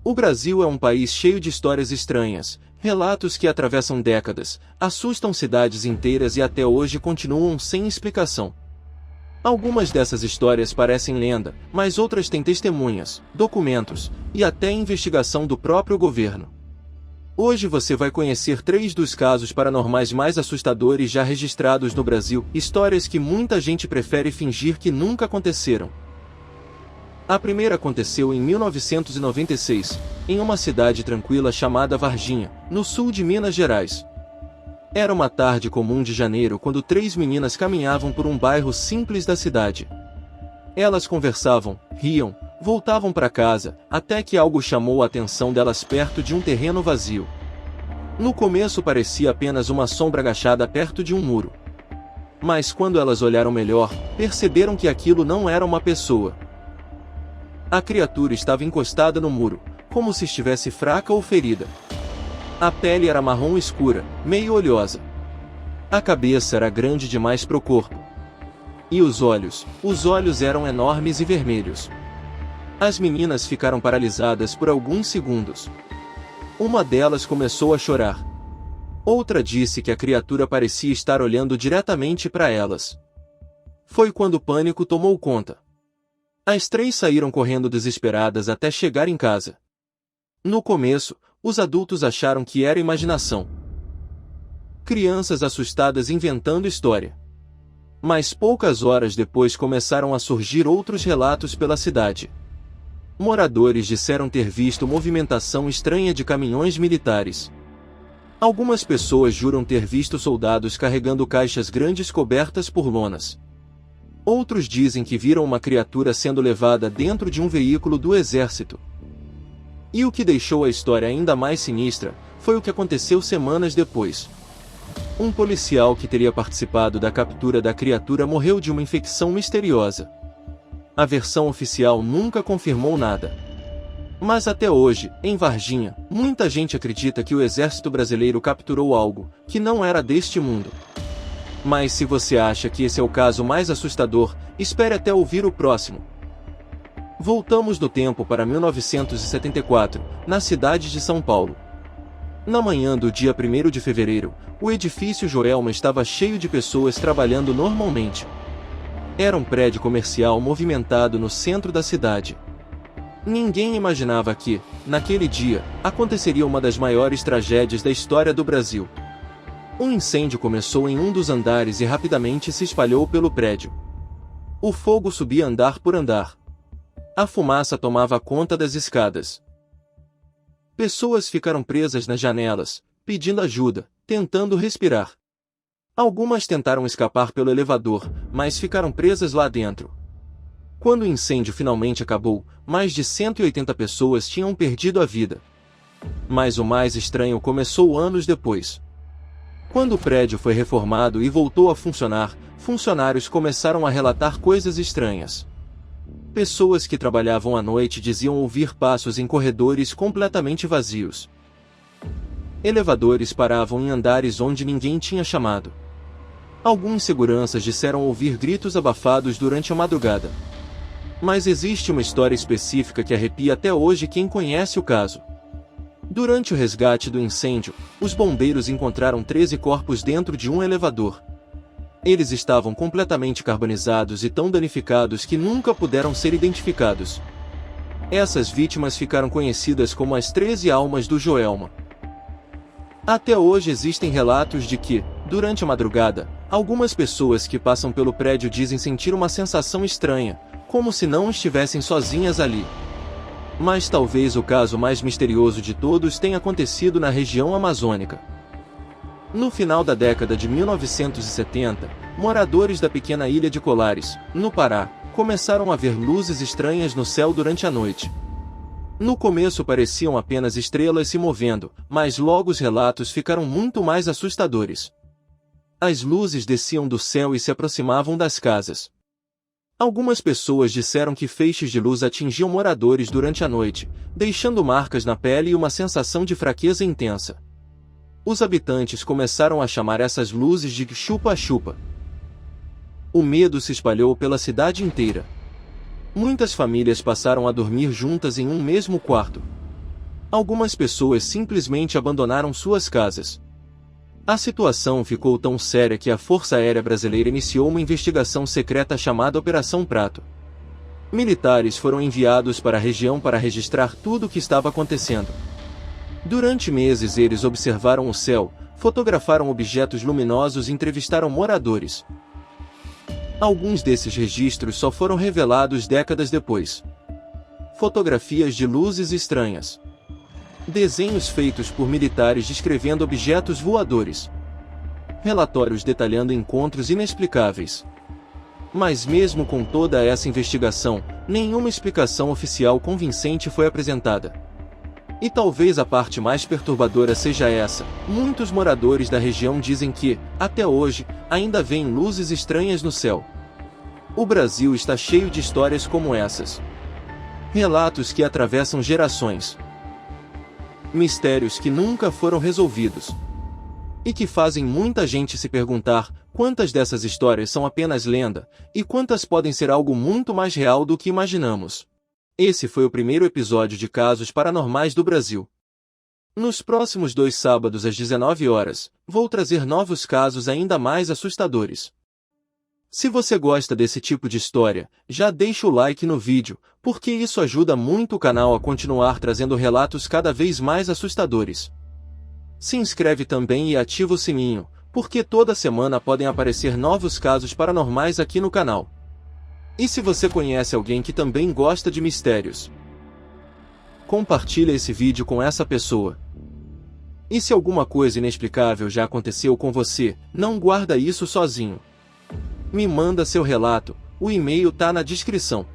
O Brasil é um país cheio de histórias estranhas, relatos que atravessam décadas, assustam cidades inteiras e até hoje continuam sem explicação. Algumas dessas histórias parecem lenda, mas outras têm testemunhas, documentos e até investigação do próprio governo. Hoje você vai conhecer 3 dos casos paranormais mais assustadores já registrados no Brasil, histórias que muita gente prefere fingir que nunca aconteceram. A primeira aconteceu em 1996, em uma cidade tranquila chamada Varginha, no sul de Minas Gerais. Era uma tarde comum de janeiro quando 3 meninas caminhavam por um bairro simples da cidade. Elas conversavam, riam, voltavam para casa, até que algo chamou a atenção delas perto de um terreno vazio. No começo parecia apenas uma sombra agachada perto de um muro. Mas quando elas olharam melhor, perceberam que aquilo não era uma pessoa. A criatura estava encostada no muro, como se estivesse fraca ou ferida. A pele era marrom escura, meio oleosa. A cabeça era grande demais para o corpo. E os olhos eram enormes e vermelhos. As meninas ficaram paralisadas por alguns segundos. Uma delas começou a chorar. Outra disse que a criatura parecia estar olhando diretamente para elas. Foi quando o pânico tomou conta. As 3 saíram correndo desesperadas até chegar em casa. No começo, os adultos acharam que era imaginação. Crianças assustadas inventando história. Mas poucas horas depois começaram a surgir outros relatos pela cidade. Moradores disseram ter visto movimentação estranha de caminhões militares. Algumas pessoas juram ter visto soldados carregando caixas grandes cobertas por lonas. Outros dizem que viram uma criatura sendo levada dentro de um veículo do exército. E o que deixou a história ainda mais sinistra, foi o que aconteceu semanas depois. Um policial que teria participado da captura da criatura morreu de uma infecção misteriosa. A versão oficial nunca confirmou nada. Mas até hoje, em Varginha, muita gente acredita que o exército brasileiro capturou algo que não era deste mundo. Mas se você acha que esse é o caso mais assustador, espere até ouvir o próximo. Voltamos no tempo para 1974, na cidade de São Paulo. Na manhã do dia 1º de fevereiro, o edifício Joelma estava cheio de pessoas trabalhando normalmente. Era um prédio comercial movimentado no centro da cidade. Ninguém imaginava que, naquele dia, aconteceria uma das maiores tragédias da história do Brasil. Um incêndio começou em um dos andares e rapidamente se espalhou pelo prédio. O fogo subia andar por andar. A fumaça tomava conta das escadas. Pessoas ficaram presas nas janelas, pedindo ajuda, tentando respirar. Algumas tentaram escapar pelo elevador, mas ficaram presas lá dentro. Quando o incêndio finalmente acabou, mais de 180 pessoas tinham perdido a vida. Mas o mais estranho começou anos depois. Quando o prédio foi reformado e voltou a funcionar, funcionários começaram a relatar coisas estranhas. Pessoas que trabalhavam à noite diziam ouvir passos em corredores completamente vazios. Elevadores paravam em andares onde ninguém tinha chamado. Alguns seguranças disseram ouvir gritos abafados durante a madrugada. Mas existe uma história específica que arrepia até hoje quem conhece o caso. Durante o resgate do incêndio, os bombeiros encontraram 13 corpos dentro de um elevador. Eles estavam completamente carbonizados e tão danificados que nunca puderam ser identificados. Essas vítimas ficaram conhecidas como as 13 almas do Joelma. Até hoje existem relatos de que, durante a madrugada, algumas pessoas que passam pelo prédio dizem sentir uma sensação estranha, como se não estivessem sozinhas ali. Mas talvez o caso mais misterioso de todos tenha acontecido na região amazônica. No final da década de 1970, moradores da pequena ilha de Colares, no Pará, começaram a ver luzes estranhas no céu durante a noite. No começo pareciam apenas estrelas se movendo, mas logo os relatos ficaram muito mais assustadores. As luzes desciam do céu e se aproximavam das casas. Algumas pessoas disseram que feixes de luz atingiam moradores durante a noite, deixando marcas na pele e uma sensação de fraqueza intensa. Os habitantes começaram a chamar essas luzes de chupa-chupa. O medo se espalhou pela cidade inteira. Muitas famílias passaram a dormir juntas em um mesmo quarto. Algumas pessoas simplesmente abandonaram suas casas. A situação ficou tão séria que a Força Aérea Brasileira iniciou uma investigação secreta chamada Operação Prato. Militares foram enviados para a região para registrar tudo o que estava acontecendo. Durante meses eles observaram o céu, fotografaram objetos luminosos e entrevistaram moradores. Alguns desses registros só foram revelados décadas depois. Fotografias de luzes estranhas. Desenhos feitos por militares descrevendo objetos voadores. Relatórios detalhando encontros inexplicáveis. Mas mesmo com toda essa investigação, nenhuma explicação oficial convincente foi apresentada. E talvez a parte mais perturbadora seja essa: muitos moradores da região dizem que, até hoje, ainda veem luzes estranhas no céu. O Brasil está cheio de histórias como essas. Relatos que atravessam gerações. Mistérios que nunca foram resolvidos. E que fazem muita gente se perguntar quantas dessas histórias são apenas lenda, e quantas podem ser algo muito mais real do que imaginamos. Esse foi o primeiro episódio de Casos Paranormais do Brasil. Nos próximos 2 sábados às 19 horas, vou trazer novos casos ainda mais assustadores. Se você gosta desse tipo de história, já deixa o like no vídeo, porque isso ajuda muito o canal a continuar trazendo relatos cada vez mais assustadores. Se inscreve também e ativa o sininho, porque toda semana podem aparecer novos casos paranormais aqui no canal. E se você conhece alguém que também gosta de mistérios, compartilha esse vídeo com essa pessoa. E se alguma coisa inexplicável já aconteceu com você, não guarda isso sozinho. Me manda seu relato, o e-mail tá na descrição.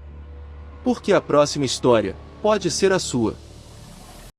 Porque a próxima história pode ser a sua.